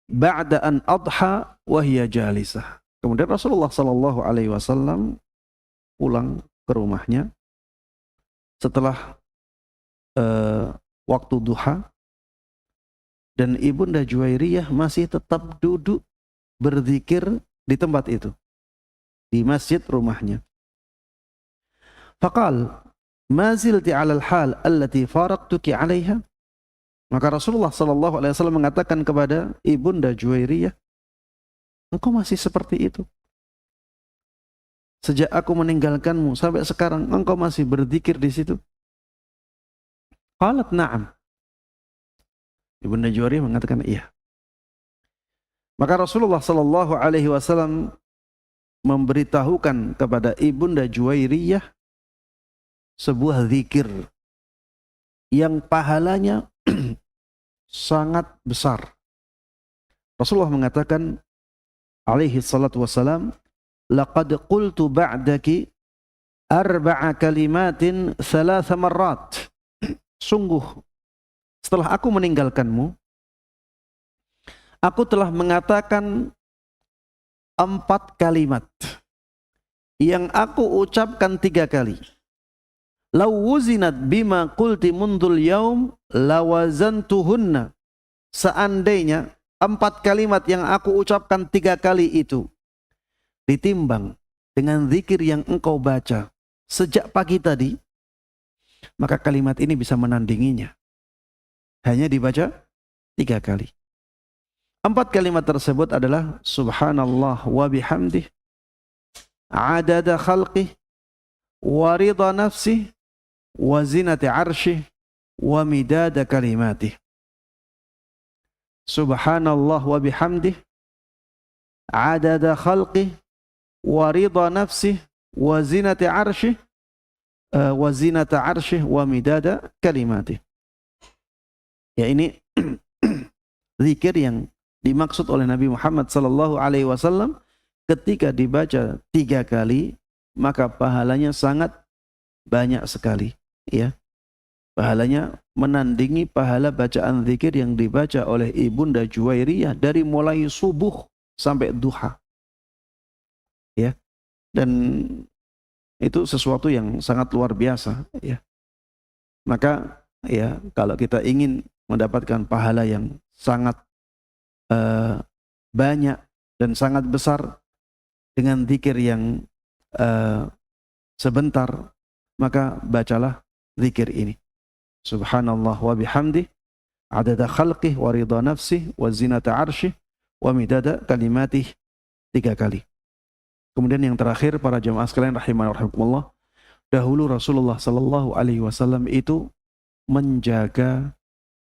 ba'da an adha wa hiya jalisah. Kemudian Rasulullah sallallahu alaihi wasallam pulang ke rumahnya setelah waktu duha. Dan Ibunda Juwairiyah masih tetap duduk berzikir di tempat itu, di masjid rumahnya. Faqal, ma zilti 'alal hal allati faraqtuki 'alaiha? Maka Rasulullah sallallahu alaihi wasallam mengatakan kepada Ibunda Juwairiyah, engkau masih seperti itu. Sejak aku meninggalkanmu sampai sekarang engkau masih berzikir di situ. Qalat na'am. Ibunda Juwairiyah mengatakan iya. Maka Rasulullah sallallahu alaihi wasallam memberitahukan kepada Ibunda Juwairiyah sebuah zikir yang pahalanya sangat besar. Rasulullah mengatakan alaihi salatu wassalam, laqad qultu ba'daki arba'a kalimatin thalatha marrat. Sungguh setelah aku meninggalkanmu, aku telah mengatakan 4 kalimat yang aku ucapkan 3 kali. Law wuzinat bima qulti mundul yaum lawazantuhunna. Seandainya 4 kalimat yang aku ucapkan 3 kali itu ditimbang dengan zikir yang engkau baca sejak pagi tadi, maka kalimat ini bisa menandinginya. Hanya dibaca 3 kali. 4 kalimat tersebut adalah subhanallah wa bihamdih, adada khalqih, wa ridha nafsih, wa zinati arshih, wa midada kalimatih. Subhanallah wa bihamdih, adada khalqih, wa ridha nafsih, wa zinati arshih, wa zinata arshih, wa midada kalimatih. Ya, ini zikir yang dimaksud oleh Nabi Muhammad sallallahu alaihi wasallam. Ketika dibaca 3 kali, maka pahalanya sangat banyak sekali, ya. Pahalanya menandingi pahala bacaan zikir yang dibaca oleh Ibunda Juwairiyah dari mulai subuh sampai duha. Ya. Dan itu sesuatu yang sangat luar biasa, ya. Maka ya, kalau kita ingin mendapatkan pahala yang sangat banyak dan sangat besar dengan zikir yang sebentar, maka bacalah zikir ini. Subhanallah wa bihamdih, adada khalqih, wa ridha nafsih, wa zinata arshih, wa midada kalimatih, 3 kali. Kemudian yang terakhir, para jemaah sekalian rahimani wa rahimakumullah, dahulu Rasulullah sallallahu alaihi wasallam itu menjaga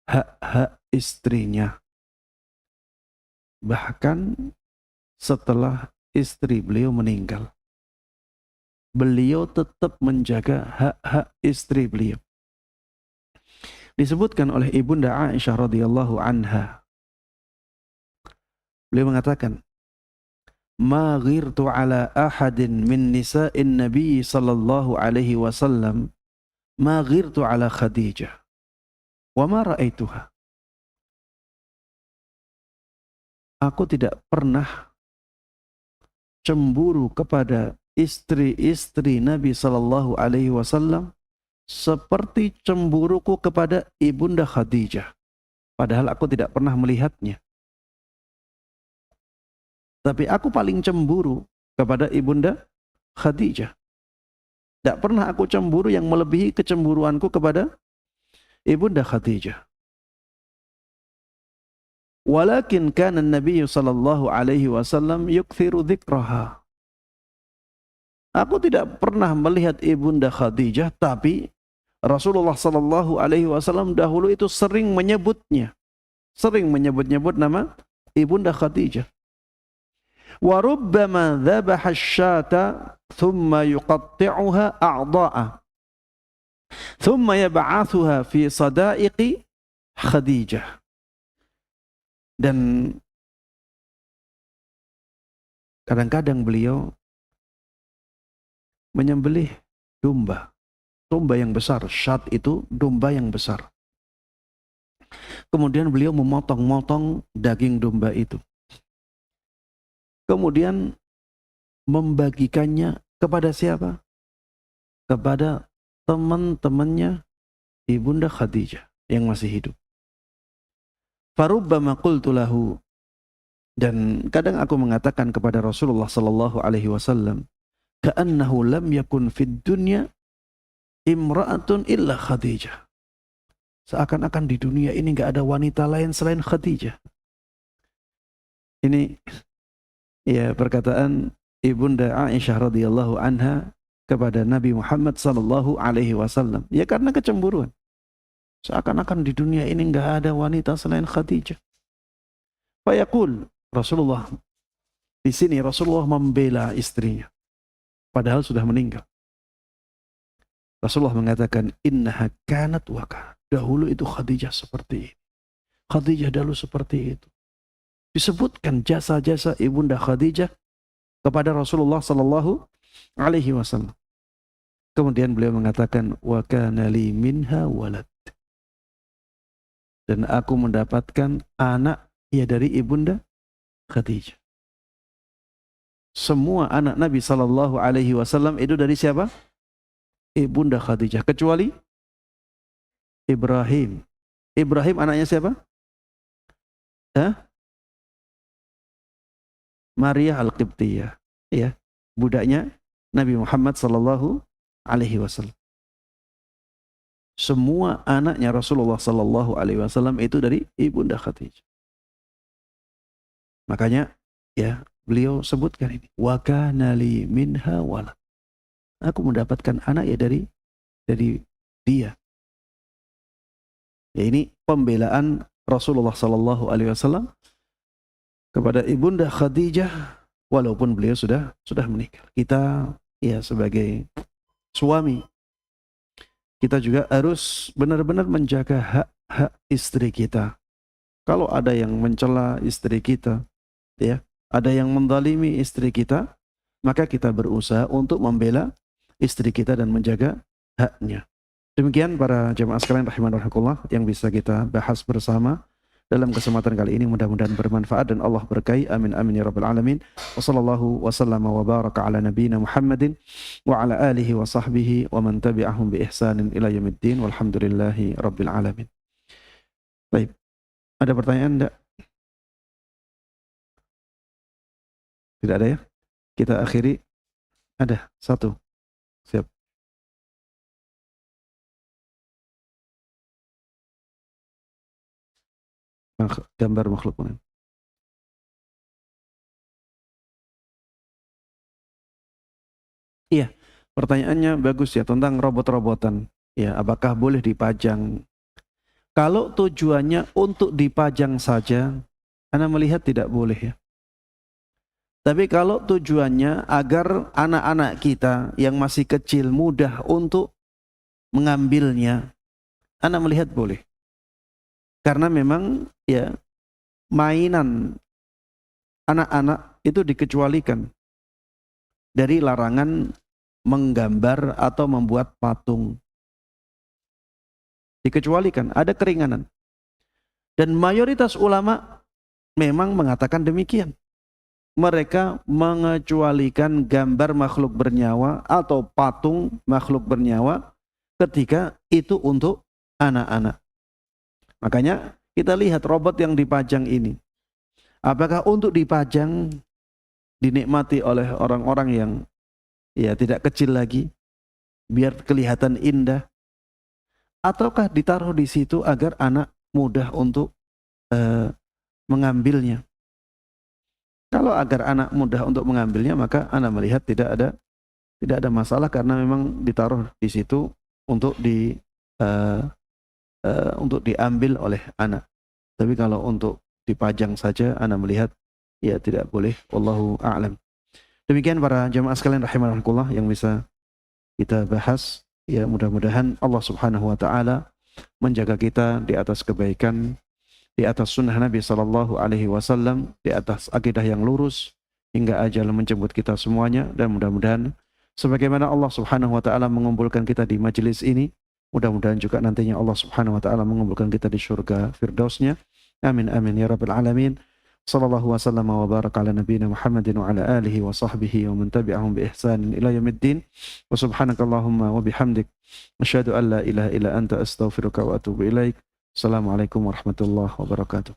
hak-hak istrinya. Bahkan setelah istri beliau meninggal, beliau tetap menjaga hak-hak istri beliau. Disebutkan oleh Ibunda Aisyah radhiyallahu anha, beliau mengatakan, ma ghirtu ala ahadin min nisa'in nabi sallallahu alaihi wasallam ma ghirtu ala Khadijah wa ma ra'aituha. Aku tidak pernah cemburu kepada istri-istri Nabi sallallahu alaihi wasallam seperti cemburuku kepada Ibunda Khadijah. Padahal aku tidak pernah melihatnya. Tapi aku paling cemburu kepada Ibunda Khadijah. Tidak pernah aku cemburu yang melebihi kecemburuanku kepada Ibunda Khadijah. Walakin kana Nabi sallallahu alaihi wasallam yukthiru dzikraha. Aku tidak pernah melihat Ibunda Khadijah, tapi Rasulullah sallallahu alaihi wasallam dahulu itu sering menyebutnya. Sering menyebut-nyebut nama Ibunda Khadijah. Wa rubbama dhabaha asy-syata thumma yuqatti'uha a'dha'a. Thumma yab'athuha fi sadaiqi Khadijah. Dan kadang-kadang beliau menyembelih domba yang besar. Syat itu domba yang besar. Kemudian beliau memotong-motong daging domba itu. Kemudian membagikannya kepada siapa? Kepada teman-temannya Ibunda Khadijah yang masih hidup. Farubbama qultu lahu, dan kadang aku mengatakan kepada Rasulullah sallallahu alaihi wasallam, ka'annahu lam yakun fid dunya imra'atun illa Khadijah. Seakan-akan di dunia ini enggak ada wanita lain selain Khadijah. Ini ya perkataan Ibunda Aisyah radhiyallahu anha kepada Nabi Muhammad sallallahu alaihi wasallam. Ya karena kecemburuan. Seakan-akan di dunia ini enggak ada wanita selain Khadijah. Fayaqul, Rasulullah, di sini Rasulullah membela istrinya, padahal sudah meninggal. Rasulullah mengatakan, innaha kanat wa kanat. Dahulu itu Khadijah seperti ini. Khadijah dahulu seperti itu. Disebutkan jasa-jasa ibunda Khadijah kepada Rasulullah sallallahu alaihi wasallam. Kemudian beliau mengatakan, wa kana li minha walad. Dan aku mendapatkan anak ya dari ibunda Khadijah. Semua anak Nabi sallallahu alaihi wasallam itu dari siapa? Ibunda Khadijah, kecuali Ibrahim. Ibrahim anaknya siapa? Maria Al-Qibtiyah, ya, budaknya Nabi Muhammad sallallahu alaihi wasallam. Semua anaknya Rasulullah sallallahu alaihi wasallam itu dari ibunda Khadijah. Makanya ya beliau sebutkan ini, wa kana li minha walad. Aku mendapatkan anak ya dari dia. Ya, ini pembelaan Rasulullah sallallahu alaihi wasallam kepada ibunda Khadijah walaupun beliau sudah meninggal. Kita ya sebagai suami, kita juga harus benar-benar menjaga hak-hak istri kita. Kalau ada yang mencela istri kita, ya, ada yang menzalimi istri kita, maka kita berusaha untuk membela istri kita dan menjaga haknya. Demikian para jemaah sekalian rahimanallah yang bisa kita bahas bersama dalam kesempatan kali ini, mudah-mudahan bermanfaat dan Allah berkahi. Amin amin ya rabbal alamin. Wa sallallahu wa sallama wa baraka ala nabiyyina Muhammadin wa ala alihi wa sahbihi wa man tabi'ahum bi ihsanin ila yaumiddin walhamdulillahi rabbil alamin. Baik. Ada pertanyaan enggak? Tidak ada ya? Kita akhiri. Ada satu. Siap. Gambar makhluk. Iya, pertanyaannya bagus ya tentang robot-robotan. Ya, apakah boleh dipajang? Kalau tujuannya untuk dipajang saja, Anda melihat tidak boleh ya. Tapi kalau tujuannya agar anak-anak kita yang masih kecil mudah untuk mengambilnya, Anda melihat boleh. Karena memang ya mainan anak-anak itu dikecualikan dari larangan menggambar atau membuat patung. Dikecualikan, ada keringanan. Dan mayoritas ulama memang mengatakan demikian. Mereka mengecualikan gambar makhluk bernyawa atau patung makhluk bernyawa ketika itu untuk anak-anak. Makanya kita lihat robot yang dipajang ini. Apakah untuk dipajang dinikmati oleh orang-orang yang ya tidak kecil lagi biar kelihatan indah, ataukah ditaruh di situ agar anak mudah untuk mengambilnya? Kalau agar anak mudah untuk mengambilnya, maka Anda melihat tidak ada masalah karena memang ditaruh di situ untuk diambil oleh anak. Tapi kalau untuk dipajang saja, Anda melihat ya tidak boleh. Wallahu a'lam. Demikian para jemaah sekalian rahimakumullah yang bisa kita bahas. Ya, mudah-mudahan Allah Subhanahu wa taala menjaga kita di atas kebaikan, di atas sunnah Nabi sallallahu alaihi wasallam, di atas akidah yang lurus hingga ajal menjemput kita semuanya. Dan mudah-mudahan sebagaimana Allah Subhanahu wa taala mengumpulkan kita di majelis ini, mudah-mudahan juga nantinya Allah Subhanahu wa taala mengumpulkan kita di surga firdausnya. Amin amin ya rabbal alamin. Sallallahu wasallam wa baraka ala nabiyyina Muhammadin wa ala alihi wa sahbihi wa man tabi'ahum bi ihsanin ila yaumiddin. Wa subhanakallahumma wa bihamdik asyhadu an la ilaha illa anta astaghfiruka wa atubu ilaik. Assalamualaikum warahmatullahi wabarakatuh.